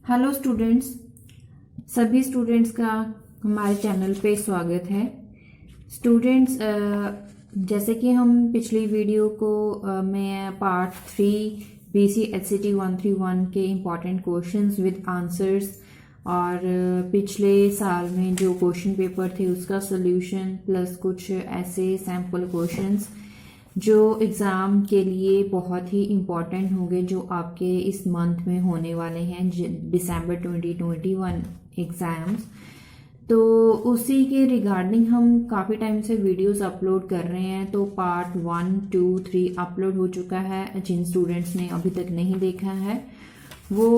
Hello students, सभी students का हमारे चैनल पे स्वागत है। स्टूडेंट्स, जैसे कि हम पिछली वीडियो को में पार्ट 3 BCHCT 131 के इम्पॉर्टेंट क्वेश्चंस विद आंसर्स और पिछले साल में जो क्वेश्चन पेपर थे उसका सोल्यूशन प्लस कुछ ऐसे सैम्पल क्वेश्चंस जो एग्ज़ाम के लिए बहुत ही इम्पॉर्टेंट होंगे, जो आपके इस मंथ में होने वाले हैं, दिसंबर 2021 एग्ज़ाम्स। तो उसी के रिगार्डिंग हम काफ़ी टाइम से वीडियोस अपलोड कर रहे हैं। तो पार्ट 1, 2, 3 अपलोड हो चुका है। जिन स्टूडेंट्स ने अभी तक नहीं देखा है वो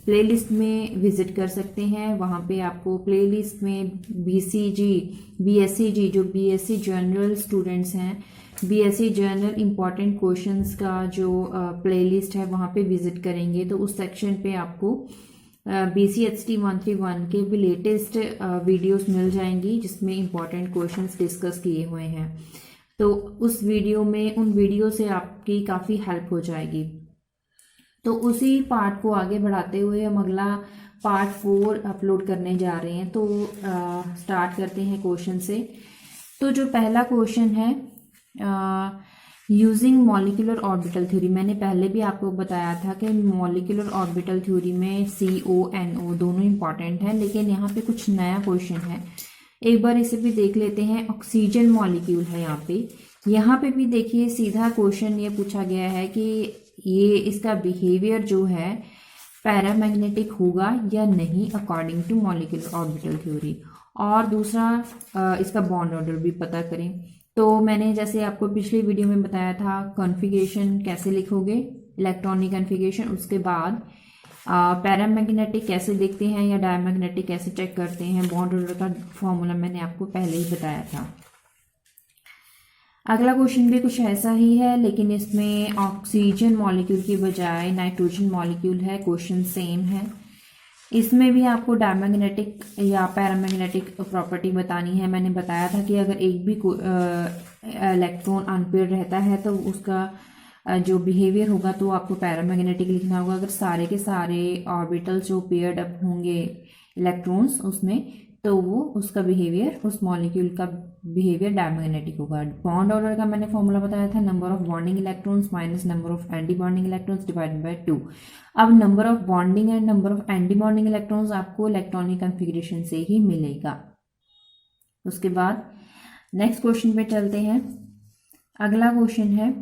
प्लेलिस्ट में विज़िट कर सकते हैं। वहाँ पे आपको प्लेलिस्ट में BSc जो BSc जनरल स्टूडेंट्स हैं, BSc जनरल इम्पॉर्टेंट क्वेश्चंस का जो प्लेलिस्ट है वहाँ पे विज़िट करेंगे तो उस सेक्शन पे आपको BCHCT 131 के भी लेटेस्ट वीडियोस मिल जाएंगी जिसमें इम्पॉर्टेंट क्वेश्चंस डिस्कस किए हुए हैं। तो उस वीडियो में उन वीडियो से आपकी काफ़ी हेल्प हो जाएगी। तो उसी पार्ट को आगे बढ़ाते हुए हम अगला पार्ट 4 अपलोड करने जा रहे हैं। तो स्टार्ट करते हैं क्वेश्चन से। तो जो पहला क्वेश्चन है, यूजिंग मॉलिक्यूलर ऑर्बिटल थ्योरी। मैंने पहले भी आपको बताया था कि मॉलिक्यूलर ऑर्बिटल थ्योरी में CO NO दोनों इंपॉर्टेंट हैं, लेकिन यहाँ पे कुछ नया क्वेश्चन है। एक बार इसे भी देख लेते हैं। ऑक्सीजन मॉलिक्यूल है यहाँ पे भी देखिए सीधा क्वेश्चन ये पूछा गया है कि ये इसका बिहेवियर जो है पैरामैग्नेटिक होगा या नहीं according to molecular orbital theory, और दूसरा इसका बॉन्ड ऑर्डर भी पता करें। तो मैंने जैसे आपको पिछली वीडियो में बताया था कॉन्फ़िगरेशन कैसे लिखोगे, इलेक्ट्रॉनिक कॉन्फ़िगरेशन, उसके बाद पैरामैग्नेटिक कैसे देखते हैं या डायमैग्नेटिक कैसे चेक करते हैं, बॉन्ड ऑर्डर का फॉर्मूला मैंने आपको पहले ही बताया था। अगला क्वेश्चन भी कुछ ऐसा ही है, लेकिन इसमें ऑक्सीजन मॉलिक्यूल की बजाय नाइट्रोजन मॉलिक्यूल है। क्वेश्चन सेम है। इसमें भी आपको डायमैग्नेटिक या पैरामैग्नेटिक प्रॉपर्टी बतानी है। मैंने बताया था कि अगर एक भी इलेक्ट्रॉन अनपेयर्ड रहता है तो उसका जो बिहेवियर होगा तो आपको पैरामैग्नेटिक लिखना होगा। अगर सारे के सारे ऑर्बिटल्स जो पेयर्ड अप होंगे इलेक्ट्रॉन्स उसमें, तो वो उसका बिहेवियर, उस मॉलिक्यूल का बिहेवियर डायमैग्नेटिक होगा। बॉन्ड ऑर्डर का मैंने फॉर्मूला बताया था, number of bonding electrons minus number of anti bonding electrons divided by 2। अब number of bonding and number of anti bonding electrons आपको इलेक्ट्रॉनिक कॉन्फ़िगरेशन से ही मिलेगा। उसके बाद नेक्स्ट क्वेश्चन पे चलते हैं। अगला क्वेश्चन है,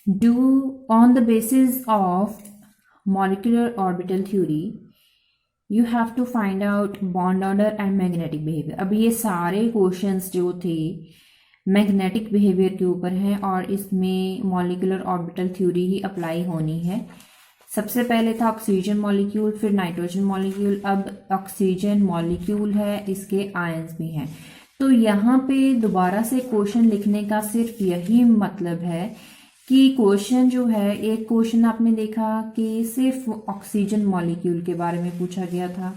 do on the basis of molecular orbital theory you have to find out bond order and magnetic behaviour. अब ये सारे क्वेश्चंस जो थे मैग्नेटिक बिहेवियर के ऊपर हैं और इसमें मॉलिक्यूलर ऑर्बिटल थ्योरी ही अप्लाई होनी है। सबसे पहले था ऑक्सीजन मॉलिक्यूल, फिर नाइट्रोजन मॉलिक्यूल। अब ऑक्सीजन मॉलिक्यूल है, इसके आयंस भी हैं। तो यहाँ पे दोबारा से क्वेश्चन लिखने का सिर्फ यही मतलब है कि क्वेश्चन जो है, एक क्वेश्चन आपने देखा कि सिर्फ ऑक्सीजन मॉलिक्यूल के बारे में पूछा गया था,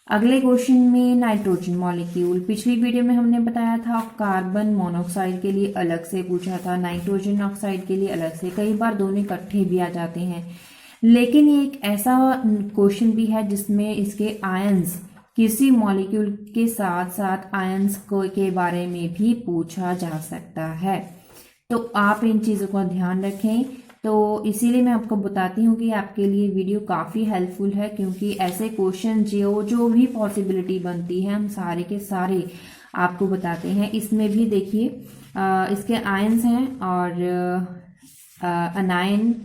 अगले क्वेश्चन में नाइट्रोजन मॉलिक्यूल। पिछली वीडियो में हमने बताया था कार्बन मोनोऑक्साइड के लिए अलग से पूछा था, नाइट्रोजन ऑक्साइड के लिए अलग से। कई बार दोनों इकट्ठे भी आ जाते हैं, लेकिन ये एक ऐसा क्वेश्चन भी है जिसमें इसके आयंस, किसी मॉलिक्यूल के साथ साथ आयंस के बारे में भी पूछा जा सकता है। तो आप इन चीज़ों का ध्यान रखें। तो इसीलिए मैं आपको बताती हूँ कि आपके लिए वीडियो काफ़ी हेल्पफुल है, क्योंकि ऐसे क्वेश्चन जो भी पॉसिबिलिटी बनती है हम सारे के सारे आपको बताते हैं। इसमें भी देखिए इसके आयंस हैं और अनायन,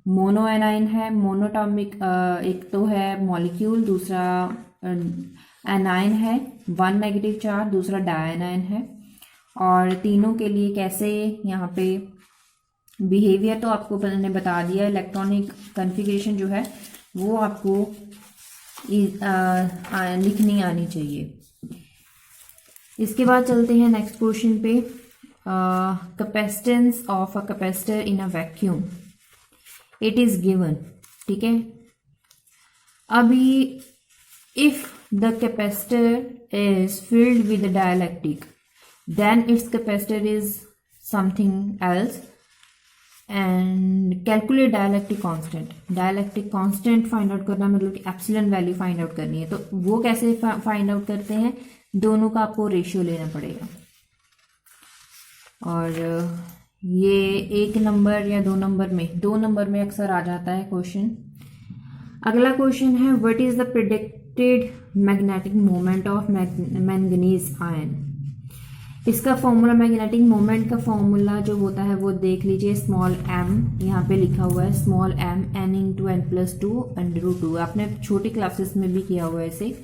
मोनो एनायन है, मोनोटॉमिक एक तो है मॉलिक्यूल, दूसरा एनायन है 1 नेगेटिव चार्ज, दूसरा डायनायन है। और तीनों के लिए कैसे यहाँ पे बिहेवियर तो आपको मैंने बता दिया। इलेक्ट्रॉनिक कॉन्फ़िगरेशन जो है वो आपको लिखनी आनी चाहिए। इसके बाद चलते हैं नेक्स्ट क्वेश्चन पे। Capacitance of a capacitor in a vacuum, it is given. ठीक है, अभी if the capacitor is filled with dielectric then its capacitor is something else, and calculate dialectic constant. Dialectic constant find out करना मतलब कि epsilon value find out करनी है। तो वो कैसे फाइंड आउट करते हैं, दोनों का आपको रेशियो लेना पड़ेगा। और ये 1 नंबर या 2 नंबर में, 2 नंबर में अक्सर आ जाता है क्वेश्चन। अगला क्वेश्चन है what is the predicted magnetic moment of manganese ion. इसका फॉर्मूला, मैग्नेटिक मोमेंट का फॉर्मूला जो होता है वो देख लीजिए, स्मॉल m, यहाँ पे लिखा हुआ है small m n into n plus 2 √2। आपने छोटी क्लासेस में भी किया हुआ है इसे।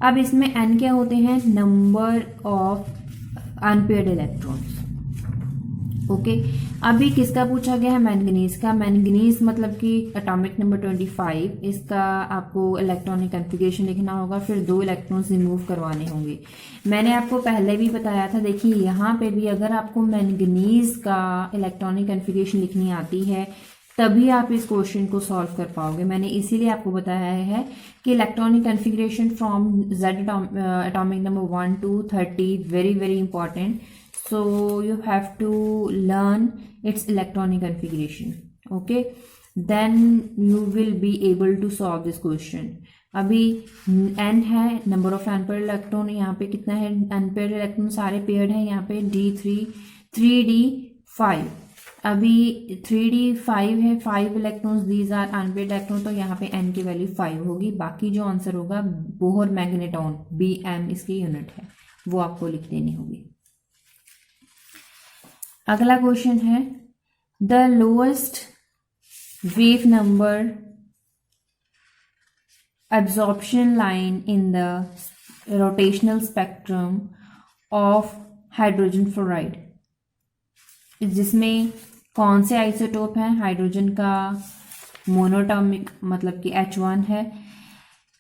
अब इसमें n क्या होते हैं, number of unpaired electrons. Okay, अभी किसका पूछा गया है, मैंगनीज का। मैंगनीज मतलब कि एटॉमिक नंबर 25, इसका आपको इलेक्ट्रॉनिक कॉन्फ़िगरेशन लिखना होगा, फिर 2 इलेक्ट्रॉन्स रिमूव करवाने होंगे। मैंने आपको पहले भी बताया था, देखिए यहाँ पे भी अगर आपको मैंगनीज का इलेक्ट्रॉनिक कॉन्फ़िगरेशन लिखनी आती है तभी आप इस क्वेश्चन को सॉल्व कर पाओगे। मैंने इसीलिए आपको बताया है कि electronic configuration from Z atomic number 1 to 30 very very important. So you have to learn its electronic configuration. Okay, then you will be able to solve this question. अभी n है, नंबर ऑफ अनपेयर्ड इलेक्ट्रॉन, यहाँ पे कितना है unpaired electron, सारे paired हैं, यहाँ पे D3 3d5। अभी 3d5 है, 5 electrons, these are unpaired electron, तो यहाँ पे n की वैल्यू 5 होगी। बाकी जो आंसर होगा बोहर मैग्नेटॉन, Bm इसकी यूनिट है, वो आपको लिख देनी होगी। अगला क्वेश्चन है the lowest wave number absorption line in the rotational spectrum of hydrogen fluoride. जिसमें कौन से आइसोटोप हैं, हाइड्रोजन का मोनोटॉमिक मतलब कि H1 है,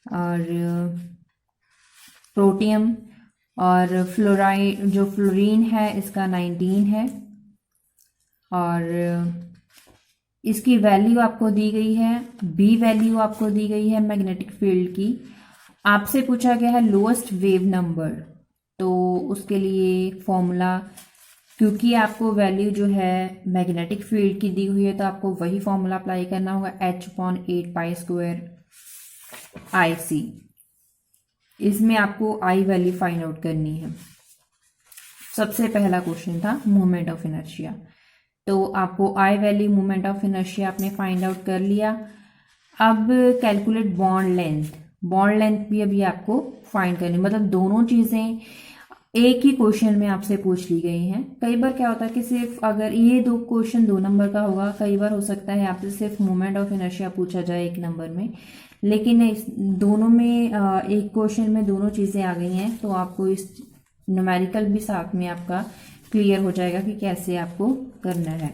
और प्रोटियम और फ्लोराइड जो फ्लोरीन है इसका 19 है, और इसकी वैल्यू आपको दी गई है, बी वैल्यू आपको दी गई है मैग्नेटिक फील्ड की। आपसे पूछा गया है लोएस्ट वेव नंबर, तो उसके लिए फॉर्मूला, क्योंकि आपको वैल्यू जो है मैग्नेटिक फील्ड की दी हुई है तो आपको वही फॉर्मूला अप्लाई करना होगा, H/8π² IC। इसमें आपको आई वैल्यू फाइंड आउट करनी है। सबसे पहला क्वेश्चन था मोमेंट ऑफ इनर्शिया, तो आपको I value moment of inertia आपने फाइंड आउट कर लिया। अब calculate bond length, bond length भी अभी आपको फाइंड करनी, मतलब दोनों चीज़ें एक ही क्वेश्चन में आपसे पूछ ली गई हैं। कई बार क्या होता है कि सिर्फ अगर ये 2 क्वेश्चन 2 नंबर का होगा, कई बार हो सकता है आपसे सिर्फ मोमेंट ऑफ इनर्शिया पूछा जाए 1 नंबर में, लेकिन इस दोनों में एक क्वेश्चन में दोनों चीज़ें आ गई हैं, तो आपको इस न्यूमेरिकल भी साथ में आपका क्लियर हो जाएगा कि कैसे आपको करना है।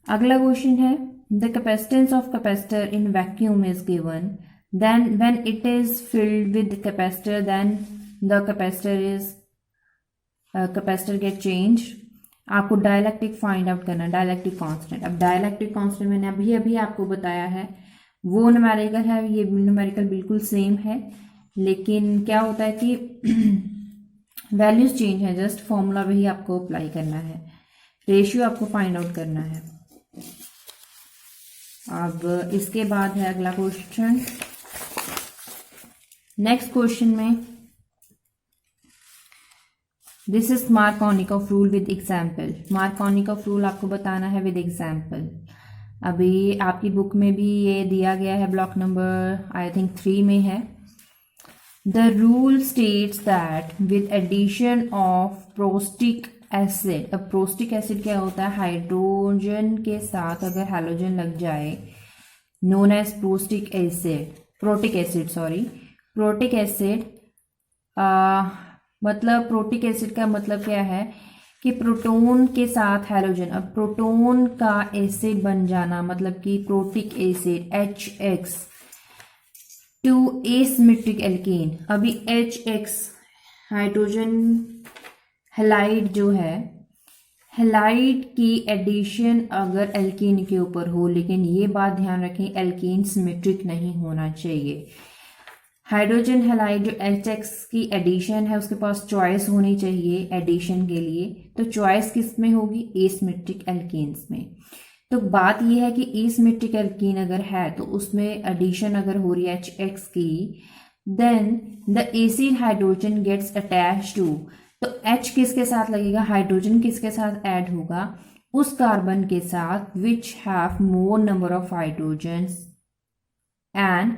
अगला क्वेश्चन है the capacitance of capacitor in vacuum is given, then when it is filled with capacitor then the capacitor get change. आपको डायलैक्टिक फाइंड आउट करना है, डायलैक्टिक कांस्टेंट। अब डायलैक्टिक कांस्टेंट मैंने अभी अभी आपको बताया है, वो न्यूमेरिकल है, ये न्यूमेरिकल बिल्कुल सेम है, लेकिन क्या होता है कि वैल्यूज चेंज है, जस्ट फॉर्मूला वही आपको अप्लाई करना है, रेशियो आपको फाइंड आउट करना है। अब इसके बाद है अगला क्वेश्चन। नेक्स्ट क्वेश्चन में this is Markovnikov rule with example. Markovnikov rule आपको बताना है विद एग्जाम्पल। अभी आपकी बुक में भी ये दिया गया है, ब्लॉक नंबर आई थिंक 3 में है। The rule states that with addition of protic acid, अब प्रोस्टिक एसिड क्या होता है, हाइड्रोजन के साथ अगर हैलोजन लग जाए, known as protic acid, protic acid, sorry protic acid. मतलब प्रोटिक एसिड का मतलब क्या है कि प्रोटॉन के साथ हैलोजन, अब प्रोटॉन का एसिड बन जाना मतलब कि protic acid HX to asymmetric alkane. अभी HX हाइड्रोजन हैलाइड जो है, हैलाइड की एडिशन अगर एल्केन के ऊपर हो, लेकिन ये बात ध्यान रखें एल्केन सिमेट्रिक नहीं होना चाहिए। हाइड्रोजन हैलाइड जो HX की एडिशन है उसके पास चॉइस होनी चाहिए एडिशन के लिए, तो चॉइस किस में होगी, एसिमेट्रिक एल्केन्स में। तो बात यह है कि एसिमेट्रिक एल्कीन अगर है तो उसमें एडिशन अगर हो रही है HX की, then the acid hydrogen gets attach to, तो H किसके साथ लगेगा, हाइड्रोजन किसके साथ ऐड होगा, उस कार्बन के साथ which have more number of hydrogens, and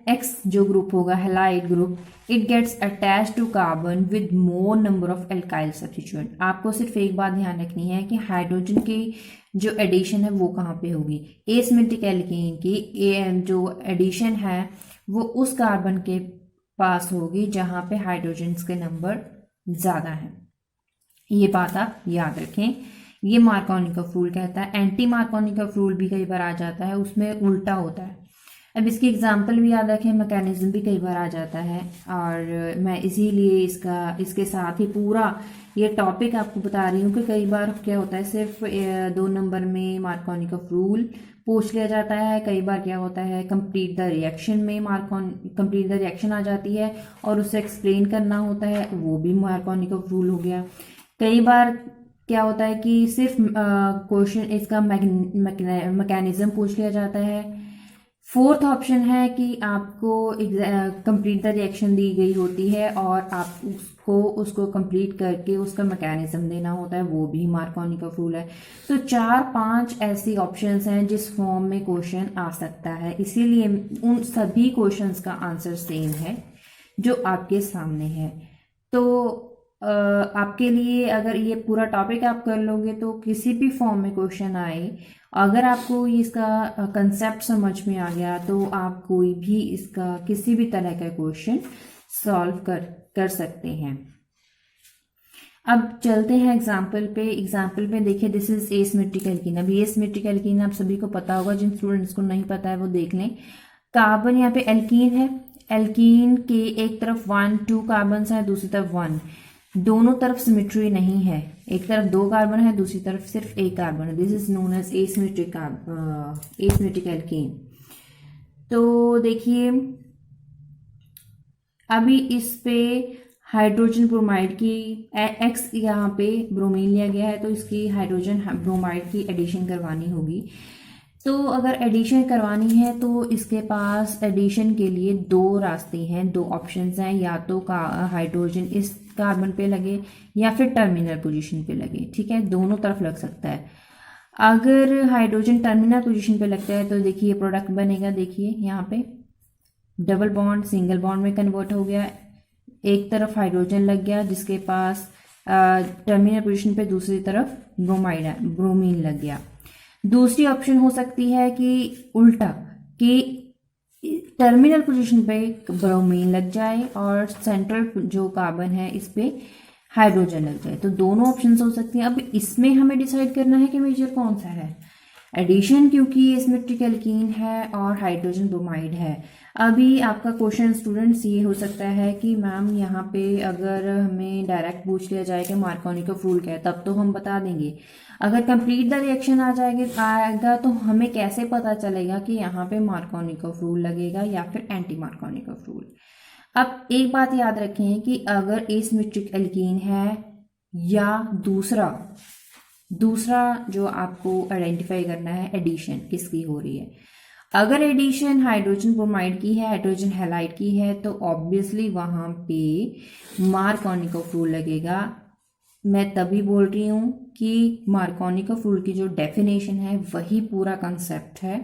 X जो ग्रुप होगा halide group, it gets attach to carbon with more number of alkyl substituent. आपको सिर्फ एक बात ध्यान रखनी है कि हाइड्रोजन की जो एडिशन है वो कहाँ पे होगी, एसिमेट्रिक एल्कीन की जो एडिशन है वो उस कार्बन के पास होगी जहाँ पे हाइड्रोजन्स के नंबर ज़्यादा हैं। ये बात आप याद रखें। ये मार्कोनिकॉफ रूल कहता है। एंटी मार्कोनिकॉफ रूल भी कई बार आ जाता है, उसमें उल्टा होता है। अब इसकी एग्जांपल भी याद रखें, मैकेनिज्म भी कई बार आ जाता है, और मैं इसीलिए इसके साथ ही पूरा ये टॉपिक आपको बता रही हूँ कि कई बार क्या होता है सिर्फ 2 नंबर में मार्कोनिकॉफ रूल पूछ लिया जाता है, कई बार क्या होता है कंप्लीट द रिएक्शन में कंप्लीट द रिएक्शन आ जाती है और उसे एक्सप्लेन करना होता है, वो भी मार्कोनिकॉफ रूल हो गया। कई बार क्या होता है कि सिर्फ क्वेश्चन इसका मैकेनिज्म पूछ लिया जाता है। फोर्थ ऑप्शन है कि आपको कंप्लीट द रिएक्शन दी गई होती है और आप उसको कंप्लीट करके उसका मैकेनिज्म देना होता है, वो भी मार्कोनिकॉफ रूल है। तो 4-5 ऐसी ऑप्शंस हैं जिस फॉर्म में क्वेश्चन आ सकता है, इसीलिए उन सभी क्वेश्चंस का आंसर सेम है जो आपके सामने है। तो आपके लिए अगर ये पूरा टॉपिक आप कर लोगे तो किसी भी फॉर्म में क्वेश्चन आए, अगर आपको इसका कंसेप्ट समझ में आ गया तो आप कोई भी इसका किसी भी तरह का क्वेश्चन सॉल्व कर सकते हैं। अब चलते हैं एग्जाम्पल पे देखिए, दिस इज एसिमेट्रिक एल्कीन। अब एसिमेट्रिक एल्कीन आप सभी को पता होगा, जिन स्टूडेंट्स को नहीं पता है वो देख लें। कार्बन यहाँ पे एल्कीन है, एल्कीन के एक तरफ 1-2 कार्बन है, दूसरी तरफ 1, दोनों तरफ सिमेट्री नहीं है, एक तरफ 2 कार्बन है, दूसरी तरफ सिर्फ 1 कार्बन है। This is known as asymmetric alkene. तो देखिए अभी इस पे हाइड्रोजन ब्रोमाइड की X यहाँ पे ब्रोमीन लिया गया है, तो इसकी हाइड्रोजन ब्रोमाइड की एडिशन करवानी होगी। तो अगर एडिशन करवानी है तो इसके पास एडिशन के लिए 2 रास्ते हैं, 2 ऑप्शंस हैं, या तो हाइड्रोजन इस कार्बन पे लगे या फिर टर्मिनल पोजीशन पे लगे, ठीक है, दोनों तरफ लग सकता है। अगर हाइड्रोजन टर्मिनल पोजीशन पे लगता है तो देखिए प्रोडक्ट बनेगा, देखिए यहाँ पे डबल बॉन्ड सिंगल बॉन्ड में कन्वर्ट हो गया, एक तरफ हाइड्रोजन लग गया जिसके पास टर्मिनल पोजीशन पे, दूसरी तरफ ब्रोमीन लग गया। दूसरी ऑप्शन हो सकती है कि उल्टा, कि टर्मिनल पोजीशन पे ब्रोमीन लग जाए और सेंट्रल जो कार्बन है इस पे हाइड्रोजन लग जाए। तो दोनों ऑप्शंस हो सकती हैं। अब इसमें हमें डिसाइड करना है कि मेजर कौन सा है, एडिशन क्योंकि एसिमेट्रिक एल्कीन है और हाइड्रोजन ब्रोमाइड है। अभी आपका क्वेश्चन स्टूडेंट्स ये हो सकता है कि मैम यहाँ पे अगर हमें डायरेक्ट पूछ लिया जाए कि मार्कोनिकॉफ रूल क्या है तब तो हम बता देंगे, अगर कंप्लीट द रिएक्शन आएगा तो हमें कैसे पता चलेगा कि यहाँ पे मार्कोनिकॉफ रूल लगेगा या फिर एंटी मार्कोनिकॉफ रूल। अब एक बात याद रखें कि अगर एसिमेट्रिक एल्कीन है या दूसरा जो आपको आइडेंटिफाई करना है एडिशन किसकी हो रही है। अगर एडिशन हाइड्रोजन ब्रोमाइड की है, हाइड्रोजन हैलाइड की है, तो ऑब्वियसली वहाँ पे मार्कोनिकॉफ रूल लगेगा। मैं तभी बोल रही हूँ कि मार्कोनिकॉफ रूल की जो डेफिनेशन है वही पूरा कंसेप्ट है।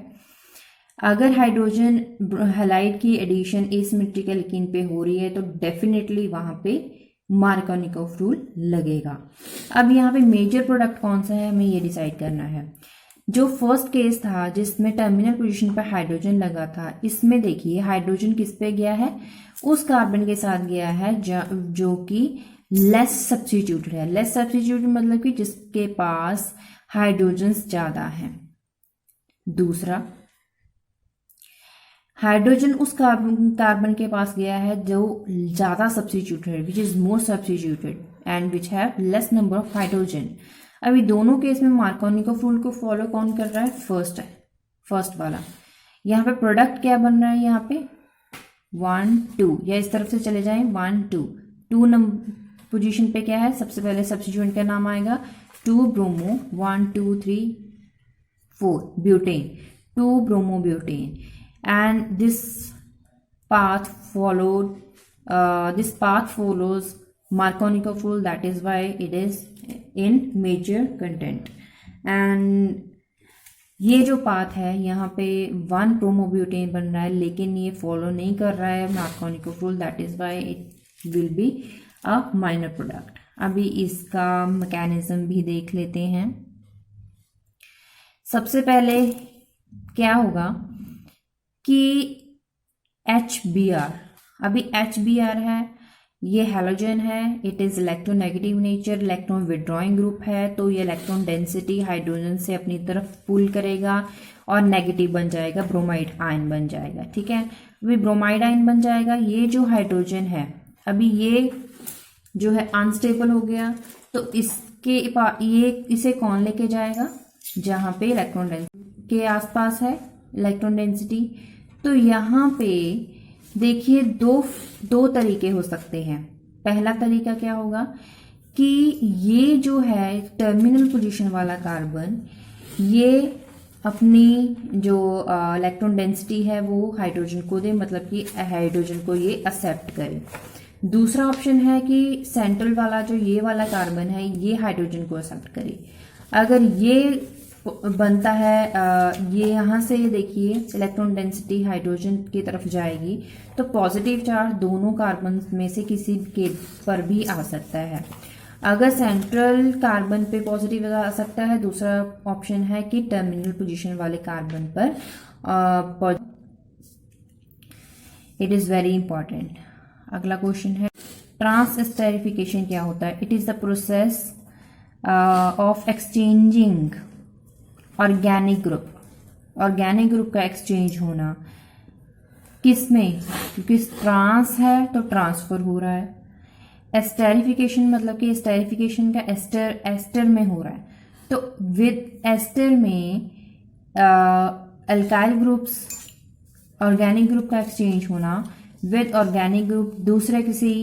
अगर हाइड्रोजन हैलाइड की एडिशन एसिमेट्रिक एल्कीन पे हो रही है तो डेफिनेटली वहाँ पे मार्कोनिकॉफ रूल लगेगा। अब यहाँ पे मेजर प्रोडक्ट कौन सा है हमें ये डिसाइड करना है। जो फर्स्ट केस था जिसमें टर्मिनल पोजीशन पर हाइड्रोजन लगा था, इसमें देखिए हाइड्रोजन किस पे गया है, उस कार्बन के साथ गया है जो कि लेस सब्स्टिट्यूटेड है। लेस सब्स्टिट्यूटेड मतलब कि जिसके पास हाइड्रोजन ज्यादा है। दूसरा, हाइड्रोजन उस कार्बन के पास गया है जो ज्यादा सब्स्टिट्यूटेड है, which is more substituted and which have less number of hydrogen. अभी दोनों केस में मार्कोनिकॉफ रूल को फॉलो कौन कर रहा है, फर्स्ट वाला। यहाँ पे प्रोडक्ट क्या बन रहा है, यहाँ पे 1 2, या इस तरफ से चले जाएं 1 2, 2 नंबर पोजीशन पे क्या है, सबसे पहले सब्स्टिट्यूएंट का नाम आएगा 2 bromo, 1 2 3 4 butane, 2 bromo butane, and this path follows Markovnikov rule, that is why it is in major content. And ये जो पाथ है यहाँ पे 1 प्रोमोब्यूटेन बन रहा है, लेकिन ये फॉलो नहीं कर रहा है Markovnikov rule, that is why it will be a minor product. अभी इसका मैकेनिज्म भी देख लेते हैं। सबसे पहले क्या होगा कि HBr, अभी HBr है, ये हैलोजन है, it is electronegative nature, electron withdrawing group है, तो ये इलेक्ट्रॉन डेंसिटी हाइड्रोजन से अपनी तरफ पुल करेगा और नेगेटिव बन जाएगा, ब्रोमाइड आयन बन जाएगा। ठीक है, अभी ब्रोमाइड आयन बन जाएगा। ये जो हाइड्रोजन है अभी ये जो है अनस्टेबल हो गया, तो इसे कौन लेके जाएगा, जहां पे इलेक्ट्रॉन डेंसिटी के आसपास है इलेक्ट्रॉन डेंसिटी। तो यहाँ पे देखिए दो तरीके हो सकते हैं। पहला तरीका क्या होगा कि ये जो है टर्मिनल पोजीशन वाला कार्बन, ये अपनी जो इलेक्ट्रॉन डेंसिटी है वो हाइड्रोजन को दे, मतलब कि हाइड्रोजन को ये एक्सेप्ट करे। दूसरा ऑप्शन है कि सेंट्रल वाला जो ये वाला कार्बन है ये हाइड्रोजन को एक्सेप्ट करे। अगर ये बनता है, ये यहाँ से देखिए इलेक्ट्रॉन डेंसिटी हाइड्रोजन की तरफ जाएगी, तो पॉजिटिव चार्ज दोनों कार्बन में से किसी के पर भी आ सकता है। अगर सेंट्रल कार्बन पे पॉजिटिव आ सकता है, दूसरा ऑप्शन है कि टर्मिनल पोजीशन वाले कार्बन पर। It is very important. अगला क्वेश्चन है ट्रांसस्टेरिफिकेशन क्या होता है। It is the process of exchanging organic group का एक्सचेंज होना किसमें, क्योंकि ट्रांस है तो ट्रांसफर हो रहा है। एस्टेरिफिकेशन मतलब कि एस्टेरिफिकेशन का एस्टर में हो रहा है, तो विद एस्टर में अल्काइल ग्रुप्स ऑर्गेनिक ग्रुप का एक्सचेंज होना विद ऑर्गेनिक ग्रुप दूसरे किसी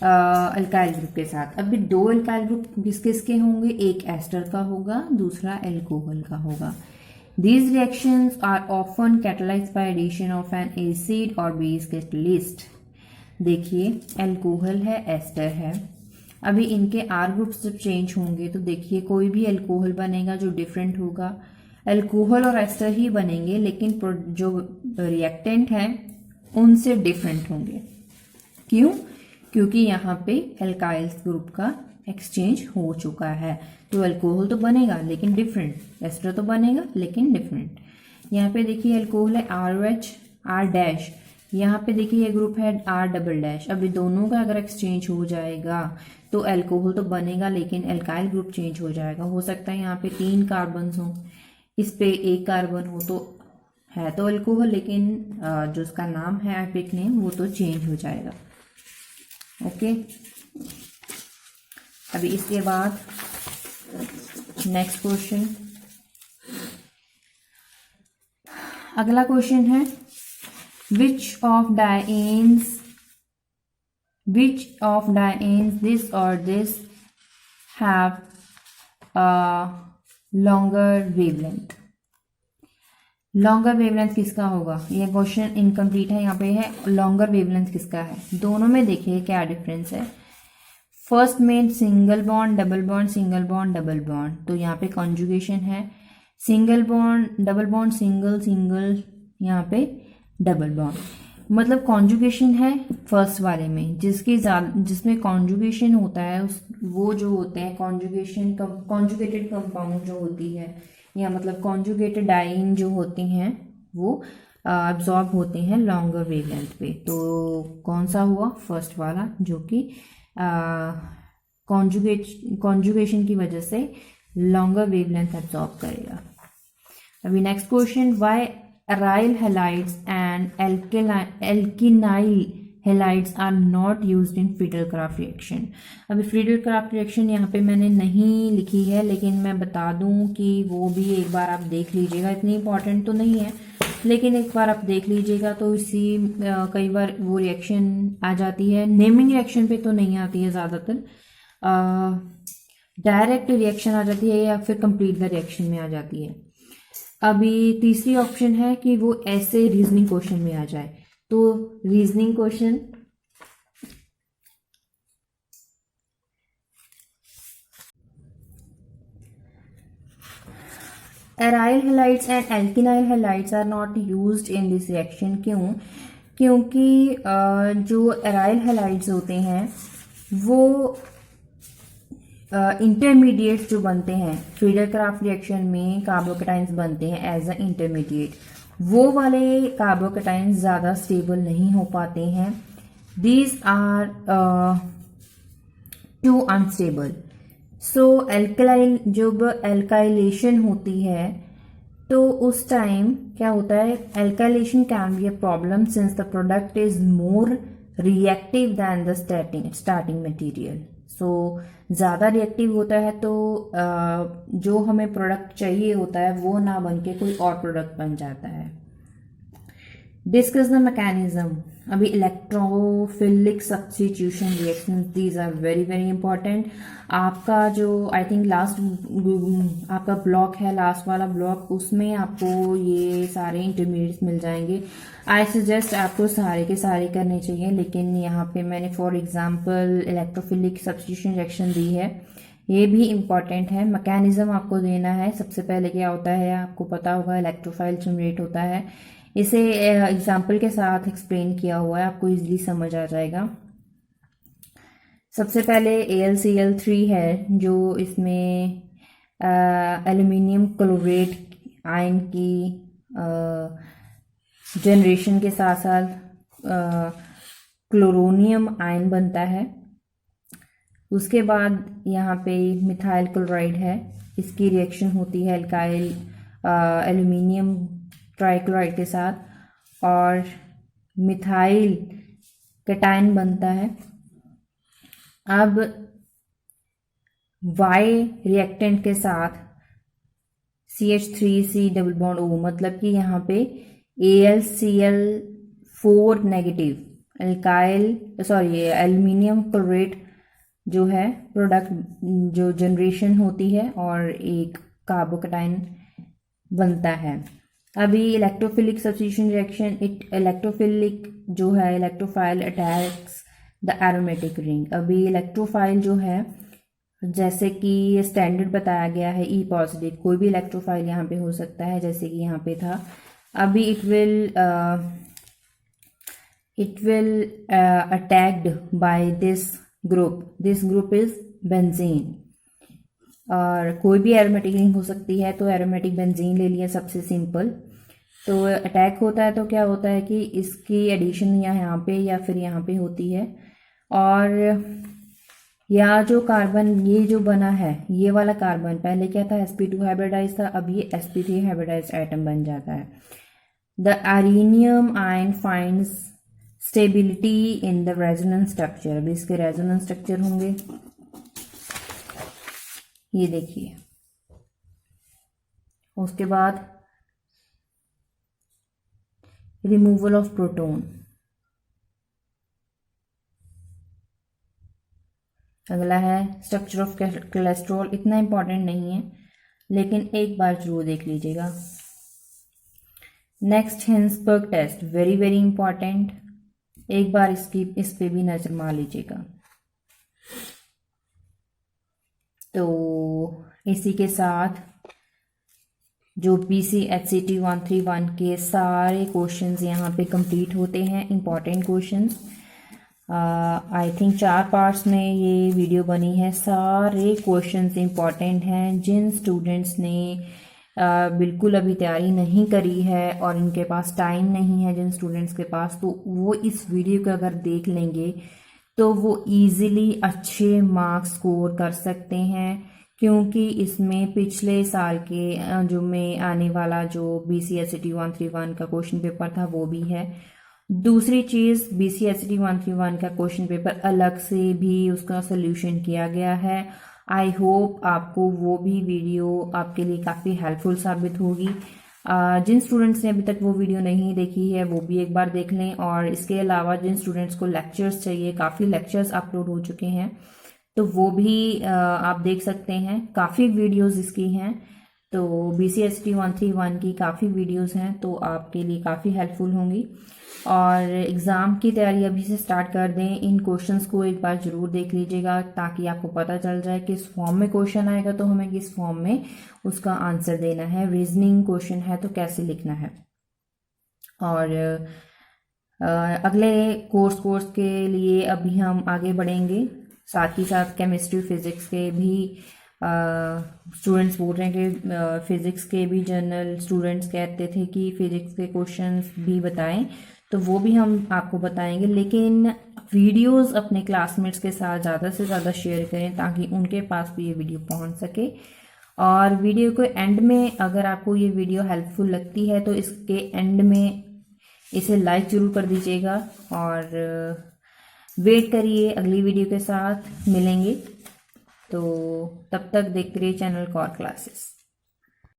अल्काइल ग्रुप के साथ। अभी 2 अल्काइल ग्रुप किस किस के होंगे, एक एस्टर का होगा, दूसरा एल्कोहल का होगा। These reactions are often catalyzed by addition of an acid or base catalyst। देखिए एल्कोहल है, एस्टर है, अभी इनके R ग्रुप्स जब चेंज होंगे तो देखिए कोई भी एल्कोहल बनेगा जो डिफरेंट होगा। एल्कोहल और एस्टर ही बनेंगे, लेकिन जो रिएक्टेंट है उनसे डिफरेंट होंगे। क्यों? क्योंकि यहाँ पे एल्काइल ग्रुप का एक्सचेंज हो चुका है, तो अल्कोहल तो बनेगा लेकिन डिफरेंट, एस्टर तो बनेगा लेकिन डिफरेंट। यहाँ पे देखिए एल्कोहल है RH R', यहाँ पे देखिए ये ग्रुप है R'। अभी दोनों का अगर एक्सचेंज हो जाएगा तो अल्कोहल तो बनेगा लेकिन एल्काइल ग्रुप चेंज हो जाएगा। हो सकता है यहाँ पे 3 कार्बन हो, इस पे 1 कार्बन हो, तो है तो अल्कोहल लेकिन जो उसका नाम है एपिक नेम वो तो चेंज हो जाएगा। ओके, अभी इसके बाद नेक्स्ट क्वेश्चन, अगला क्वेश्चन है विच ऑफ डायन्स दिस और this have longer wavelength. Longer wavelength किसका होगा, ये क्वेश्चन इनकम्प्लीट है। यहाँ पे है लॉन्गर वेवलेंथ किसका है, दोनों में देखिए क्या डिफरेंस है। फर्स्ट में single bond double bond, single bond double bond, तो यहाँ पे कॉन्जुगेशन है। Single bond double bond, single single, यहाँ पे डबल बॉन्ड, मतलब कॉन्जुगेशन है फर्स्ट वाले में, जिसमें कॉन्जुगेशन होता है वो जो होते हैं कॉन्जुगेटेड कंपाउंड जो होती है, या मतलब कॉन्जुगेटेड डाइन जो होती हैं वो अब्जॉर्ब होते हैं लॉन्गर वेवलेंथ पे। तो कौन सा हुआ, फर्स्ट वाला, जो कि कॉन्जुगेशन की वजह से लॉन्गर वेवलेंथ अब्जॉर्ब करेगा। अभी next question, why aryl halides and alkenyl halides are not used in Friedel Craft reaction. अभी फ्रीडल-क्राफ्ट रिएक्शन यहाँ पे मैंने नहीं लिखी है, लेकिन मैं बता दूँ कि वो भी एक बार आप देख लीजिएगा, इतनी इंपॉर्टेंट तो नहीं है, लेकिन एक बार आप देख लीजिएगा तो इसी कई बार वो रिएक्शन आ जाती है, नेमिंग रिएक्शन पे तो नहीं आती है ज़्यादातर, डायरेक्ट रिएक्शन आ जाती है या फिर कंप्लीट द रिएक्शन में आ जाती है। अभी तीसरी ऑप्शन है कि वो ऐसे रीजनिंग क्वेश्चन में आ जाए। तो reasoning question aryl halides and alkenyl halides are not used in this reaction. क्यों? क्योंकि जो एराइल हैलाइड्स होते हैं वो इंटरमीडिएट्स जो बनते हैं फ्रीडल क्राफ्ट रिएक्शन में, कार्बोकेटाइंस बनते हैं एज अ इंटरमीडिएट, वो वाले कार्बोकेटाइंस ज़्यादा स्टेबल नहीं हो पाते हैं। These are too unstable. So alkyl जब एल्काइलेशन होती है तो उस टाइम क्या होता है, alkylation can be a problem since the product is more reactive than the starting material. So ज़्यादा रिएक्टिव होता है तो जो हमें प्रोडक्ट चाहिए होता है वो ना बन के कोई और प्रोडक्ट बन जाता है। Discuss the mechanism. अभी electrophilic substitution reactions, these are very very important. आपका जो आई थिंक लास्ट आपका ब्लॉक है, लास्ट वाला ब्लॉक, उसमें आपको ये सारे इंटरमीडिएट्स मिल जाएंगे। आई सजेस्ट आपको सारे के सारे करने चाहिए, लेकिन यहाँ पे मैंने for example electrophilic substitution reaction दी है, ये भी इम्पॉर्टेंट है। मैकेनिज्म आपको देना है। सबसे पहले क्या होता है आपको पता होगा, इलेक्ट्रोफाइल जनरेट होता है। इसे एग्जाम्पल के साथ एक्सप्लेन किया हुआ है, आपको इजीली समझ आ जाएगा। सबसे पहले AlCl3 है जो इसमें एल्यूमिनियम क्लोरेट आयन की जनरेशन के साथ साथ क्लोरोनियम आयन बनता है। उसके बाद यहाँ पे मिथाइल क्लोराइड है, इसकी रिएक्शन होती है एल्काइल एल्यूमिनियम ट्राइक्लोराइड के साथ और मिथाइल कैटायन बनता है। अब Y रिएक्टेंट के साथ CH3C डबल बॉन्ड O, मतलब कि यहाँ पे AlCl4 नेगेटिव एल्यूमिनियम क्लोरेट जो है प्रोडक्ट जो जनरेशन होती है और एक कार्बोकेटाइन बनता है। अभी इलेक्ट्रोफिलिक सब्स्टिट्यूशन रिएक्शन, इलेक्ट्रोफिलिक जो है electrophile attacks the aromatic ring. अभी इलेक्ट्रोफाइल जो है जैसे कि स्टैंडर्ड बताया गया है E पॉजिटिव, कोई भी इलेक्ट्रोफाइल यहाँ पे हो सकता है जैसे कि यहाँ पे था। अभी it will attacked by this group is benzene, और कोई भी एरोमेटिक रिंग हो सकती है तो एरोमेटिक बेंजीन ले लिया सबसे सिंपल। तो अटैक होता है तो क्या होता है कि इसकी एडिशन या यहाँ पे या फिर यहाँ पे होती है, और या जो कार्बन ये जो बना है ये वाला कार्बन पहले क्या था sp2 हाइब्रिडाइज था, अब ये sp3 हाइब्रिडाइज एटम बन जाता है। The arenium ion finds stability in the resonance structure. अभी इसके रेजोनेंस स्ट्रक्चर होंगे, ये देखिए। उसके बाद रिमूवल ऑफ प्रोटॉन। अगला है स्ट्रक्चर ऑफ कोलेस्ट्रॉल। इतना इंपॉर्टेंट नहीं है लेकिन एक बार जरूर देख लीजिएगा। Next Hinsberg test, very very important, एक बार इस पे भी नजर मार लीजिएगा। तो इसी के साथ जो BCHCT131 के सारे क्वेश्चंस यहाँ पे कंप्लीट होते हैं, important questions. I think 4 parts में ये वीडियो बनी है। सारे क्वेश्चंस इंपॉर्टेंट हैं। जिन स्टूडेंट्स ने बिल्कुल अभी तैयारी नहीं करी है और इनके पास टाइम नहीं है, जिन स्टूडेंट्स के पास, तो वो इस वीडियो को अगर देख लेंगे तो वो इजीली अच्छे मार्क्स स्कोर कर सकते हैं, क्योंकि इसमें पिछले साल के जो में आने वाला जो BCHCT131 का क्वेश्चन पेपर था वो भी है। दूसरी चीज़, BCHCT131 का क्वेश्चन पेपर अलग से भी उसका सोल्यूशन किया गया है। आई होप आपको वो भी वीडियो आपके लिए काफ़ी हेल्पफुल साबित होगी। जिन स्टूडेंट्स ने अभी तक वो वीडियो नहीं देखी है वो भी एक बार देख लें, और इसके अलावा जिन स्टूडेंट्स को लेक्चर्स चाहिए, काफ़ी लेक्चर्स अपलोड हो चुके हैं तो वो भी आप देख सकते हैं। काफ़ी वीडियोस इसकी हैं, तो BCST 131 की काफ़ी वीडियोस हैं, तो आपके लिए काफ़ी हेल्पफुल होंगी। और एग्ज़ाम की तैयारी अभी से स्टार्ट कर दें। इन क्वेश्चंस को एक बार ज़रूर देख लीजिएगा ताकि आपको पता चल जाए किस फॉर्म में क्वेश्चन आएगा तो हमें किस फॉर्म में उसका आंसर देना है। रीजनिंग क्वेश्चन है तो कैसे लिखना है। और अगले कोर्स के लिए अभी हम आगे बढ़ेंगे। साथ ही साथ केमिस्ट्री फिज़िक्स के भी स्टूडेंट्स बोल रहे हैं कि फिज़िक्स के भी जनरल स्टूडेंट्स कहते थे कि फिज़िक्स के क्वेश्चंस भी बताएं, तो वो भी हम आपको बताएंगे। लेकिन वीडियोस अपने क्लासमेट्स के साथ ज़्यादा से ज़्यादा शेयर करें ताकि उनके पास भी ये वीडियो पहुंच सके। और वीडियो के एंड में अगर आपको ये वीडियो हेल्पफुल लगती है तो इसके एंड में इसे लाइक ज़रूर कर दीजिएगा। और वेट करिए, अगली वीडियो के साथ मिलेंगे। तो तब तक देखते रहिए चैनल कॉर क्लासेस।